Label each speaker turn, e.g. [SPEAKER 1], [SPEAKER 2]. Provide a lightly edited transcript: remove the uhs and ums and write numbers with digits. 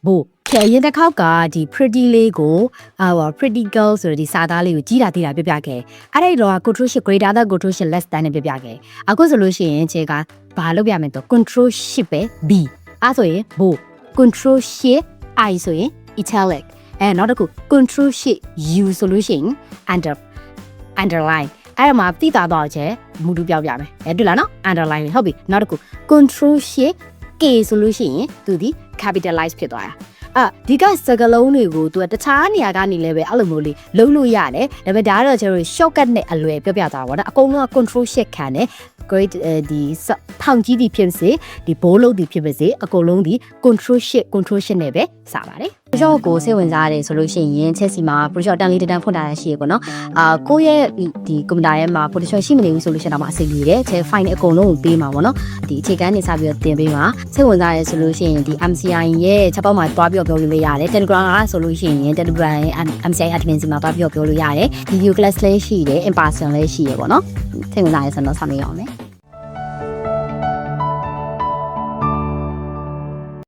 [SPEAKER 1] ဘိုရင်တစ်ခေါက်ကဒီ pretty လေးကိုpretty girl ဆိုတဲ့ဒီစာသားလေးကိုကြီးတာတည်တာပြပြခဲ့အဲ့ဒီတော့ control shift greater than control shift less than နဲ့ပြပြခဲ့အခုဆိုလို့ရှိရင်ခြေကဘာလုပ်ပြမလဲတော့ control shift ပဲ b အဲ့ဆိုရင်ဘို control shift I ဆိုရင် italic နောက်တစ်ခု control shift u ဆိုလို့ရှိရင် underline အဲ့ဒါမှာတိတာတော့ချေမူတူပြောပြမယ်တွေ့လားနော် underline ဟုတ်ပြီနောက်တစ်ခု control shift k ဆိုလို့ရှိရင်သူဒီ capitalize ဖြစ်သွားတာဒီကစကလုံးတွေကိုသူကတခြားနေရာကနေလည်းပဲအဲ့လိုမျိုးလေးလုံးလို့ရတယ်ဒါပေမဲ့ဒါကတော့ကျွန်တော်တို့ shortcut နဲ့အလွယ်ပြောပြသွားတာပေါ့နော်အကုန်လုံးက control shift ခံတယ် grade ဒီထောင်ကြီးဒီဖြစ်စေဒီဘိုးလုံးဒီဖြစ်ပါစေအကုန်လုံးဒီ control shift နဲ့ပဲစပါတယ် project ကိုစိတ်ဝင်စားရတယ်ဆိုလို့ရှိရင်ချက်စီမှာ project တန်းလေးတန်းဖွင့်ထားရရှိရပေါ့နော်ကိုယ့်ရဲ့ဒီကွန်ပျူတာထဲမှာ potential ရှိမနေဘူးဆိုလို့ရှိရင်တော့အဆင်ပြေတယ်ချက် file နဲ့အကုန်လုံးကိုပေးမှာပေါ့နော်ဒီအခြေခံနေစပြီးတော့တင်ပေးမှာစိတ်ဝင်စားရတယ်ဆိုလို့ရှိရင်ဒီ MCI ရဲ့ချက်ပေါက်မှာတွားပြီးတော့ပြောလို့ရတယ် Telegram ကဆိုလို့ရှိရင် Telegram ရဲ့ MCI admin စီမှာတွားပြီးတော့ပြောလို့ရတယ် video class လည်းရှိတယ် in person လည်းရှိရပေါ့နော်စိတ်ဝင်စားရဆိုတော့ဆက်မေးအောင်မယ်